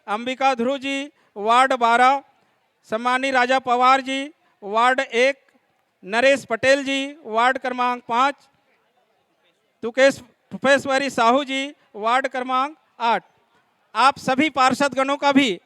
Ambika Dhruv ji ward 12, सम्मानी राजा Pawar ji ward 1, Naresh Patel जी ward क्रमांक 5, तुकेश्वरी साहू जी ward क्रमांक 8। आप सभी पार्षद गणों का भी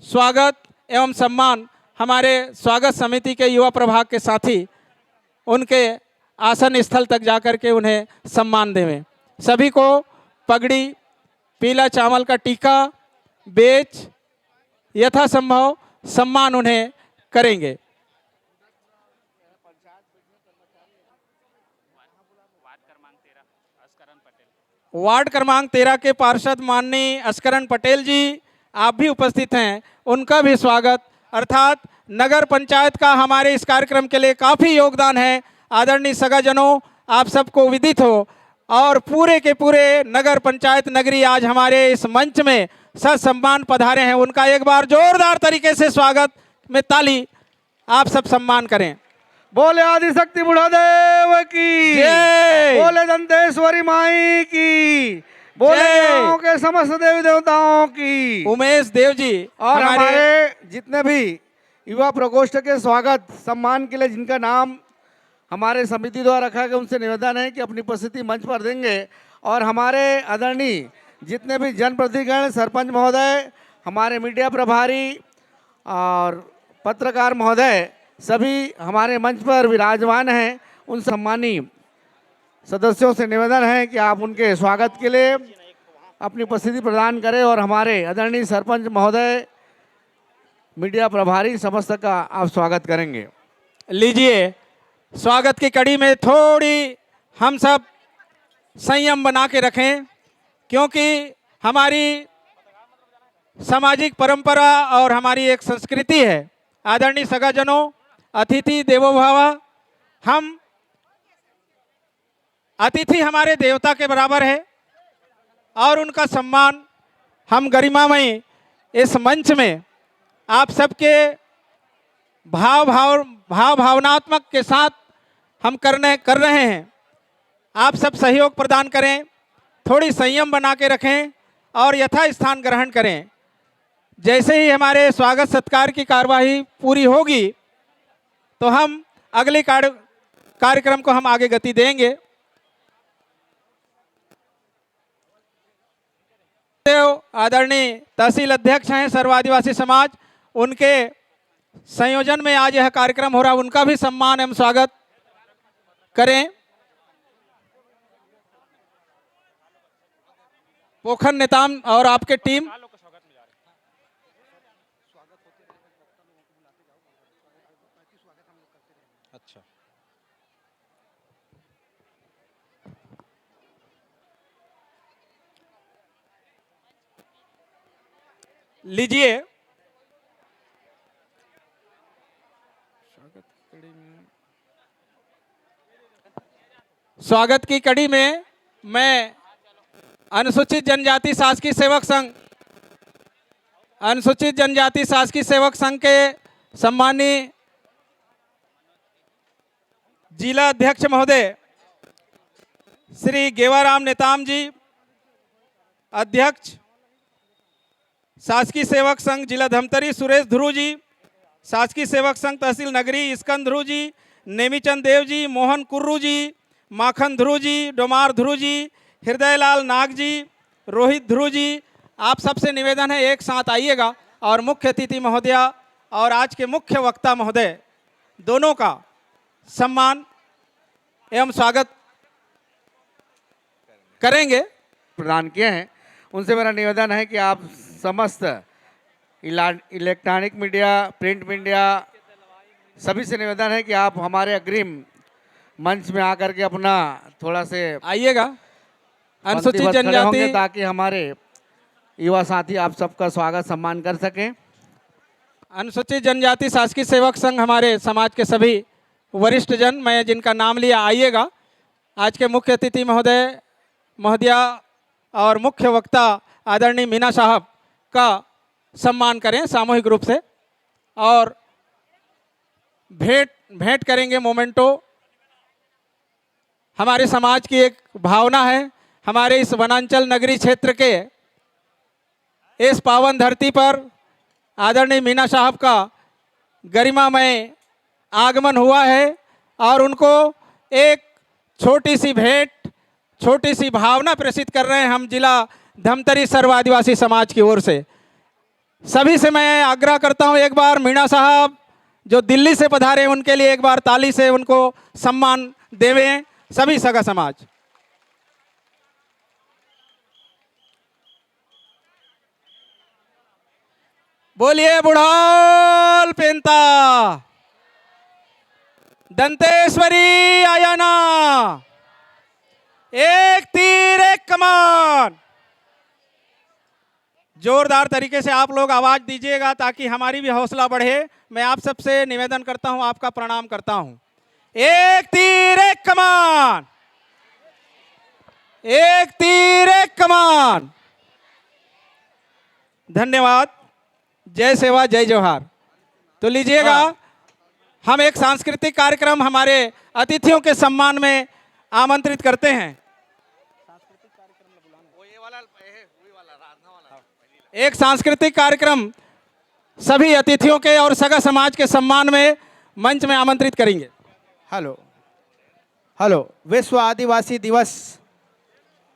स्वागत एवं सम्मान हमारे स्वागत समिति के युवा प्रभाग के साथी उनके आसन स्थल तक जाकर के उन्हें सम्मान देवें। सभी को पगड़ी, पीला चावल का टीका, बेच यथासंभव सम्मान उन्हें करेंगे। वार्ड क्रमांक 13 के पार्षद माननीय अस्करण पटेल जी आप भी उपस्थित हैं, उनका भी स्वागत। अर्थात नगर पंचायत का हमारे इस कार्यक्रम के लिए काफ़ी योगदान है। आदरणीय सगाजनों, आप सबको विदित हो और पूरे के पूरे नगर पंचायत नगरी आज हमारे इस मंच में ससम्मान पधारे हैं। उनका एक बार जोरदार तरीके से स्वागत में ताली आप सब सम्मान करें। बोले आदिशक्ति बुढ़ादेव की जय, बोले दंतेश्वरी माई की, बोले गाँव के समस्त देवी देवताओं की। उमेश देव जी और हमारे जितने भी युवा प्रकोष्ठ के स्वागत सम्मान के लिए जिनका नाम हमारे समिति द्वारा रखा गया, उनसे निवेदन है कि अपनी उपस्थिति मंच पर देंगे। और हमारे आदरणीय जितने भी जनप्रतिनिधिगण, सरपंच महोदय, हमारे मीडिया प्रभारी और पत्रकार महोदय सभी हमारे मंच पर विराजमान हैं। उन सम्मानीय सदस्यों से निवेदन है कि आप उनके स्वागत के लिए अपनी उपस्थिति प्रदान करें। और हमारे आदरणीय सरपंच महोदय, मीडिया प्रभारी समस्त का आप स्वागत करेंगे। लीजिए, स्वागत की कड़ी में थोड़ी हम सब संयम बना के रखें, क्योंकि हमारी सामाजिक परंपरा और हमारी एक संस्कृति है। आदरणीय सगाजनों, अतिथि देवो भव। हम अतिथि हमारे देवता के बराबर है और उनका सम्मान हम गरिमामयी इस मंच में आप सबके भावनात्मक के साथ हम कर रहे हैं। आप सब सहयोग प्रदान करें, थोड़ी संयम बना के रखें और यथा स्थान ग्रहण करें। जैसे ही हमारे स्वागत सत्कार की कार्यवाही पूरी होगी तो हम अगले कार्यक्रम को हम आगे गति देंगे। आदरणीय तहसील अध्यक्ष हैं सर्व आदिवासी समाज, उनके संयोजन में आज यह कार्यक्रम हो रहा है, उनका भी सम्मान एवं स्वागत करें। पोखर नेताम और आपके टीम अच्छा लीजिए, स्वागत की कड़ी में मैं अनुसूचित जनजाति शासकीय सेवक संघ, अनुसूचित जनजाति शासकीय सेवक संघ के सम्मानीय जिला अध्यक्ष महोदय श्री गेवाराम नेताम जी, अध्यक्ष शासकीय सेवक संघ जिला धमतरी सुरेश ध्रुव जी, शासकीय सेवक संघ तहसील नगरी इस्कन ध्रुव जी, नेमीचंद देव जी, मोहन कुर्रू जी, माखन ध्रुव जी, डोमार ध्रुव जी, हृदयलाल नाग जी, रोहित ध्रुव जी, आप सबसे निवेदन है एक साथ आइएगा और मुख्य अतिथि महोदया और आज के मुख्य वक्ता महोदय दोनों का सम्मान एवं स्वागत करेंगे। प्रदान किए हैं, उनसे मेरा निवेदन है कि आप समस्त इलेक्ट्रॉनिक मीडिया, प्रिंट मीडिया सभी से निवेदन है कि आप हमारे अग्रिम मंच में आकर के अपना थोड़ा से आइएगा। अनुसूचित जनजाति, ताकि हमारे युवा साथी आप सबका स्वागत सम्मान कर सकें। अनुसूचित जनजाति शासकीय सेवक संघ हमारे समाज के सभी वरिष्ठ जन, मैं जिनका नाम लिया, आइएगा। आज के मुख्य अतिथि महोदय महोदया और मुख्य वक्ता आदरणीय मीना साहब का सम्मान करें सामूहिक रूप से और भेंट करेंगे मोमेंटो। हमारे समाज की एक भावना है, हमारे इस वनांचल नगरी क्षेत्र के इस पावन धरती पर आदरणीय मीना साहब का गरिमामय आगमन हुआ है और उनको एक छोटी सी भेंट, छोटी सी भावना प्रेषित कर रहे हैं हम जिला धमतरी सर्व आदिवासी समाज की ओर से। सभी से मैं आग्रह करता हूं, एक बार मीणा साहब जो दिल्ली से पधारे उनके लिए एक बार ताली से उनको सम्मान देवें सभी सगा समाज। बोलिए बुढ़ाल पेंता दंतेश्वरी आयाना, एक तीर एक कमान। जोरदार तरीके से आप लोग आवाज दीजिएगा ताकि हमारी भी हौसला बढ़े। मैं आप सबसे निवेदन करता हूं, आपका प्रणाम करता हूं। एक तीर एक कमान, एक तीर एक कमान। धन्यवाद। जय सेवा जय जोहार। तो लीजिएगा, हम एक सांस्कृतिक कार्यक्रम हमारे अतिथियों के सम्मान में आमंत्रित करते हैं। एक सांस्कृतिक कार्यक्रम सभी अतिथियों के और सगा समाज के सम्मान में मंच में आमंत्रित करेंगे। Hello hello. विश्व आदिवासी दिवस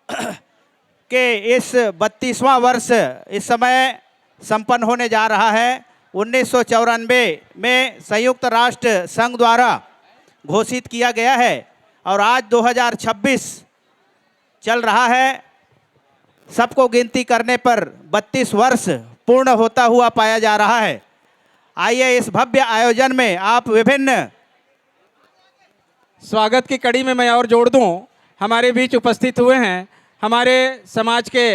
के इस 32वां वर्ष इस समय संपन्न होने जा रहा है। 1994 में संयुक्त राष्ट्र संघ द्वारा घोषित किया गया है और आज 2026 चल रहा है। सबको गिनती करने पर 32 वर्ष पूर्ण होता हुआ पाया जा रहा है। आइए इस भव्य आयोजन में आप विभिन्न स्वागत की कड़ी में मैं और जोड़ दूं, हमारे बीच उपस्थित हुए हैं हमारे समाज के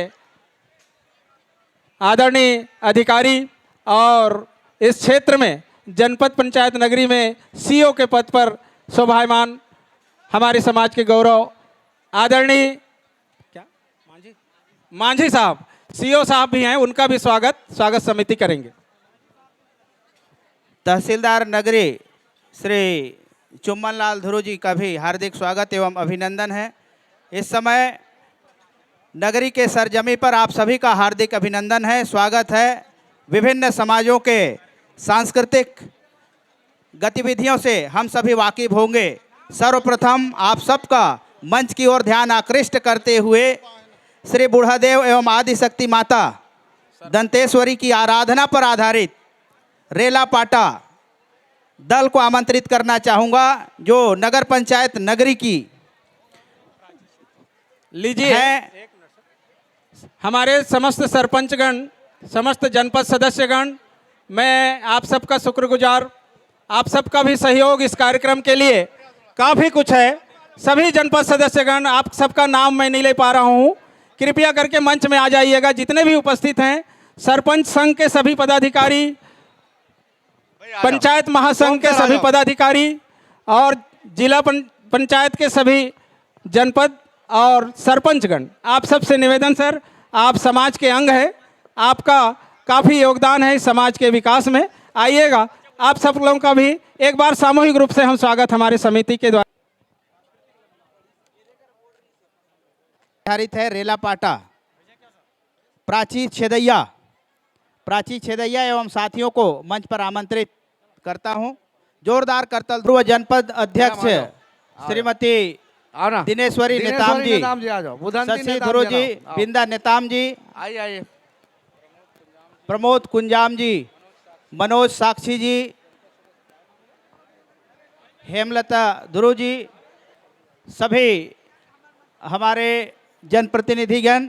आदरणीय अधिकारी और इस क्षेत्र में जनपद पंचायत नगरी में सीओ के पद पर शोभायमान हमारे समाज के गौरव आदरणीय क्या मांझी साहब, सीओ साहब भी हैं, उनका भी स्वागत समिति करेंगे। तहसीलदार नगरी श्री चुम्बन लाल ध्रुव जी का भी हार्दिक स्वागत एवं अभिनंदन है। इस समय नगरी के सरजमी पर आप सभी का हार्दिक अभिनंदन है, स्वागत है। विभिन्न समाजों के सांस्कृतिक गतिविधियों से हम सभी वाकिफ होंगे। सर्वप्रथम आप सबका मंच की ओर ध्यान आकृष्ट करते हुए श्री बूढ़ादेव एवं आदिशक्ति माता दंतेश्वरी की आराधना पर आधारित रेला पाटा दल को आमंत्रित करना चाहूँगा, जो नगर पंचायत नगरी की लीजिए है। हमारे समस्त सरपंचगण, समस्त जनपद सदस्यगण, मैं आप सबका शुक्रगुजार। आप सबका भी सहयोग इस कार्यक्रम के लिए काफ़ी कुछ है। सभी जनपद सदस्यगण, आप सबका नाम मैं नहीं ले पा रहा हूँ, कृपया करके मंच में आ जाइएगा। जितने भी उपस्थित हैं, सरपंच संघ के सभी पदाधिकारी, पंचायत महासंघ के सभी पदाधिकारी और जिला पंचायत के सभी जनपद और सरपंचगण, आप सबसे निवेदन सर, आप समाज के अंग हैं, आपका काफ़ी योगदान है समाज के विकास में। आइएगा, आप सब लोगों का भी एक बार सामूहिक रूप से हम स्वागत हमारे समिति के द्वारा आधारित है। रेला पाटा प्राची छेदैया एवं साथियों को मंच पर आमंत्रित करता हूं। जोरदार करतल ध्रुव जनपद अध्यक्ष श्रीमती दिनेश्वरी नेताम जी, शशि ध्रुव जी, बिंदा नेताम जी, आइए प्रमोद कुंजाम जी, मनोज साक्षी जी, हेमलता ध्रुव जी, सभी हमारे जनप्रतिनिधिगण,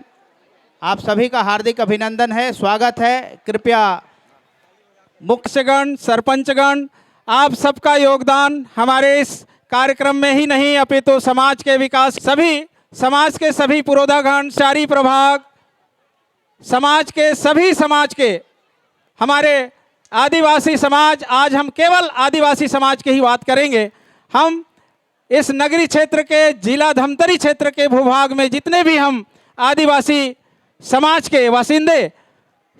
आप सभी का हार्दिक अभिनंदन है, स्वागत है। कृपया मुख्यगण, सरपंचगण, आप सबका योगदान हमारे इस कार्यक्रम में ही नहीं अपितु समाज के विकास, सभी समाज के सभी पुरोधागण, शारी प्रभाग, समाज के सभी समाज के, हमारे आदिवासी समाज, आज हम केवल आदिवासी समाज की ही बात करेंगे। हम इस नगरी क्षेत्र के, जिला धमतरी क्षेत्र के भूभाग में जितने भी हम आदिवासी समाज के बासिंदे,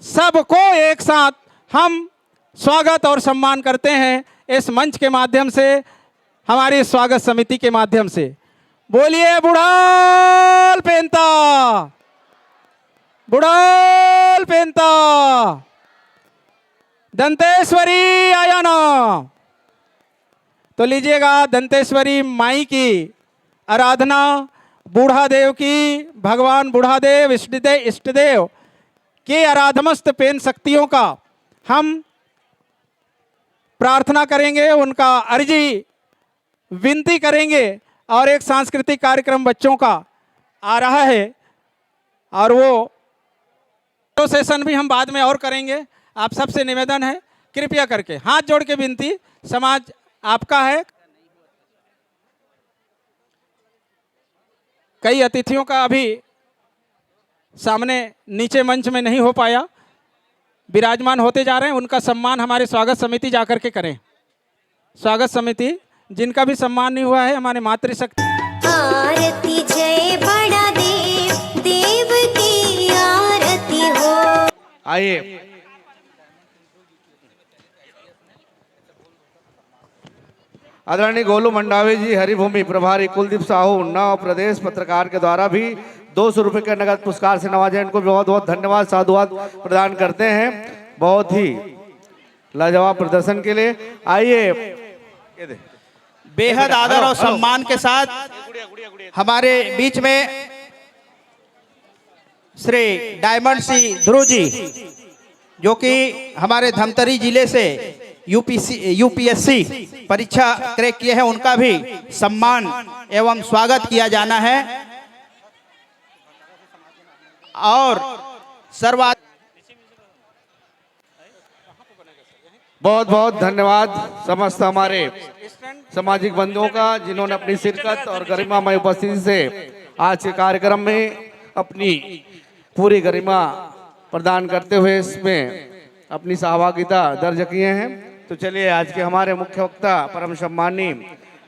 सबको एक साथ हम स्वागत और सम्मान करते हैं इस मंच के माध्यम से, हमारी स्वागत समिति के माध्यम से। बोलिए बुढ़ाल पेंता, बुडाल पेंता दंतेश्वरी आया ना। तो लीजिएगा दंतेश्वरी माई की आराधना, बूढ़ा देव की, भगवान बूढ़ा देव इष्ट देव के आराधमस्त पेन शक्तियों का हम प्रार्थना करेंगे, उनका अर्जी विनती करेंगे। और एक सांस्कृतिक कार्यक्रम बच्चों का आ रहा है और वो सेशन भी हम बाद में और करेंगे। आप सबसे निवेदन है कृपया करके हाथ जोड़ के विनती, समाज आपका है। कई अतिथियों का अभी सामने नीचे मंच में नहीं हो पाया, विराजमान होते जा रहे हैं, उनका सम्मान हमारे स्वागत समिति जाकर के करें। स्वागत समिति जिनका भी सम्मान नहीं हुआ है, हमारे मातृशक्ति। आरती जय बड़ा देव, देव की आरती हो। आइए आदरणीय गोलू मंडावी जी, हरिभूमि प्रभारी कुलदीप साहू, नव प्रदेश पत्रकार के द्वारा भी 200 रुपए के नगद पुरस्कार से नवाजे। इनको बहुत बहुत धन्यवाद, साधुवाद प्रदान करते हैं बहुत ही लाजवाब प्रदर्शन के लिए। आइए बेहद आदर और सम्मान के साथ हमारे बीच में श्री डायमंड सिंह ध्रुव जी, जो कि हमारे धमतरी जिले से यूपीएससी परीक्षा क्रैक किए हैं, उनका भी सम्मान एवं स्वागत किया जाना है। और सर्वाधिक बहुत बहुत धन्यवाद समस्त हमारे सामाजिक बंधुओं का, जिन्होंने अपनी शिरकत और गरिमामय उपस्थिति से आज के कार्यक्रम में अपनी पूरी गरिमा प्रदान करते हुए इसमें अपनी सहभागिता दर्ज किए हैं। तो चलिए आज के हमारे मुख्य वक्ता परम सम्मानी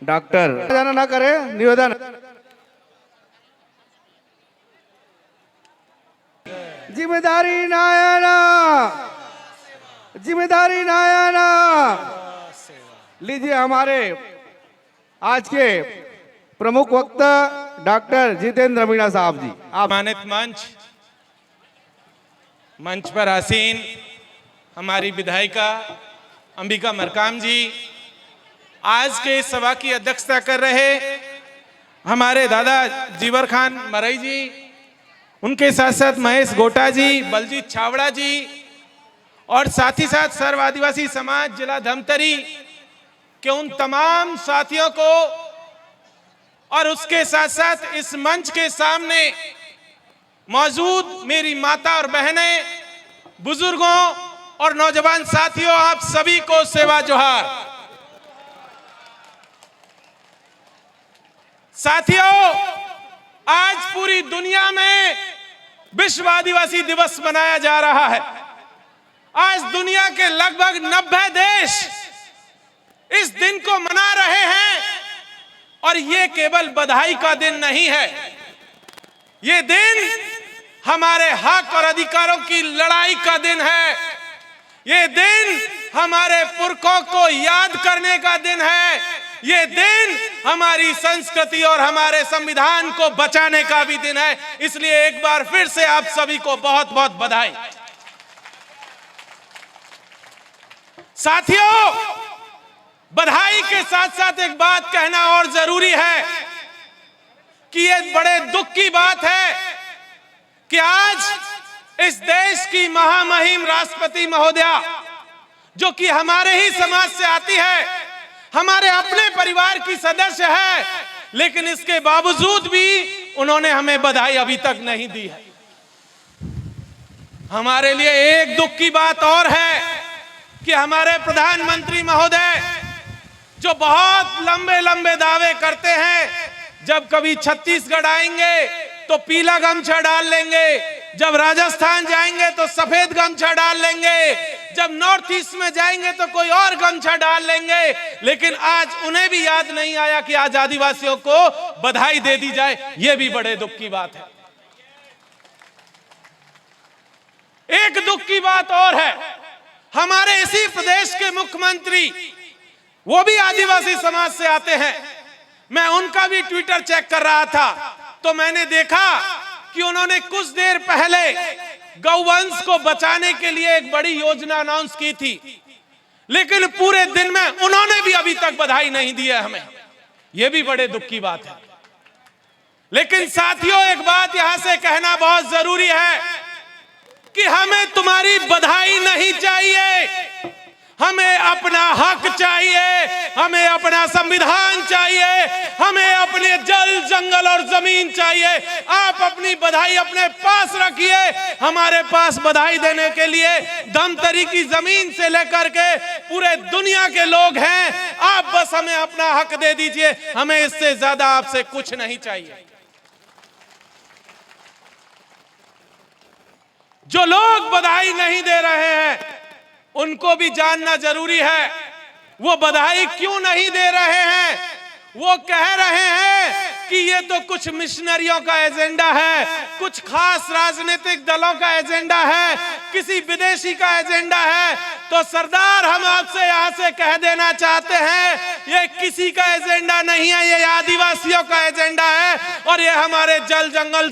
डॉक्टर जाना ना करे निवेदन। जिम्मेदारी नायाना, जिम्मेदारी नायाना। लीजिए हमारे आज के प्रमुख वक्ता डॉक्टर जितेंद्र मीणा साहब जी। आप सम्मानित मंच पर आसीन हमारी विधायिका अंबिका मरकाम जी, आज के इस सभा की अध्यक्षता कर रहे हमारे दादा जीवर खान मरई जी, उनके साथ साथ महेश गोटा जी, बलजीत छावड़ा जी, और साथ ही साथ सर्व आदिवासी समाज जिला धमतरी के उन तमाम साथियों को, और उसके साथ साथ इस मंच के सामने मौजूद मेरी माता और बहनें, बुजुर्गों और नौजवान साथियों, आप सभी को सेवा जोहार। साथियों, आज पूरी दुनिया में विश्व आदिवासी दिवस मनाया जा रहा है। आज दुनिया के लगभग 90 देश इस दिन को मना रहे हैं, और ये केवल बधाई का दिन नहीं है, ये दिन हमारे हक और अधिकारों की लड़ाई का दिन है। ये दिन हमारे पुरखों को याद करने का दिन है। ये दिन हमारी संस्कृति और हमारे संविधान को बचाने का भी दिन है। इसलिए एक बार फिर से आप सभी को बहुत बहुत बधाई। साथियों, बधाई के साथ साथ एक बात कहना और जरूरी है कि ये बड़े दुख की बात है कि आज इस देश की महामहिम राष्ट्रपति महोदया, जो कि हमारे ही समाज से आती है, हमारे अपने परिवार की सदस्य है, लेकिन इसके बावजूद भी उन्होंने हमें बधाई अभी तक नहीं दी है। हमारे लिए एक दुख की बात और है कि हमारे प्रधानमंत्री महोदय, जो बहुत लंबे लंबे दावे करते हैं, जब कभी छत्तीसगढ़ आएंगे तो पीला गमछा डाल लेंगे, जब राजस्थान जाएंगे तो सफेद गमछा डाल लेंगे, जब नॉर्थ ईस्ट में जाएंगे तो कोई और गमछा डाल लेंगे, लेकिन आज उन्हें भी याद नहीं आया कि आज आदिवासियों को बधाई दे दी जाए। यह भी बड़े दुख की बात है। एक दुख की बात और है, हमारे इसी प्रदेश के मुख्यमंत्री, वो भी आदिवासी समाज से आते हैं। मैं उनका भी ट्विटर चेक कर रहा था तो मैंने देखा कि उन्होंने कुछ देर पहले गौवंश को बचाने के लिए एक बड़ी योजना अनाउंस की थी, लेकिन पूरे दिन में उन्होंने भी अभी तक बधाई नहीं दी है हमें। यह भी बड़े दुख की बात है। लेकिन साथियों, एक बात यहां से कहना बहुत जरूरी है कि हमें तुम्हारी बधाई नहीं चाहिए, हमें अपना हक चाहिए, हमें अपना संविधान चाहिए, हमें अपने जल जंगल और जमीन चाहिए। आप अपनी बधाई अपने पास रखिए, हमारे पास बधाई देने के लिए धमतरी की जमीन से लेकर के पूरे दुनिया के लोग हैं। आप बस हमें अपना हक दे दीजिए, हमें इससे ज्यादा आपसे कुछ नहीं चाहिए। जो लोग बधाई नहीं दे रहे हैं उनको भी जानना जरूरी है, वो बधाई क्यों नहीं दे रहे हैं। वो कह रहे हैं कि ये तो कुछ मिशनरियों का एजेंडा है, कुछ खास राजनीतिक दलों का एजेंडा है, किसी विदेशी का एजेंडा है। तो सरदार, हम आपसे यहां से कह देना चाहते हैं, ये किसी का एजेंडा नहीं है, ये आदिवासियों का एजेंडा है और ये हमारे जल जंगल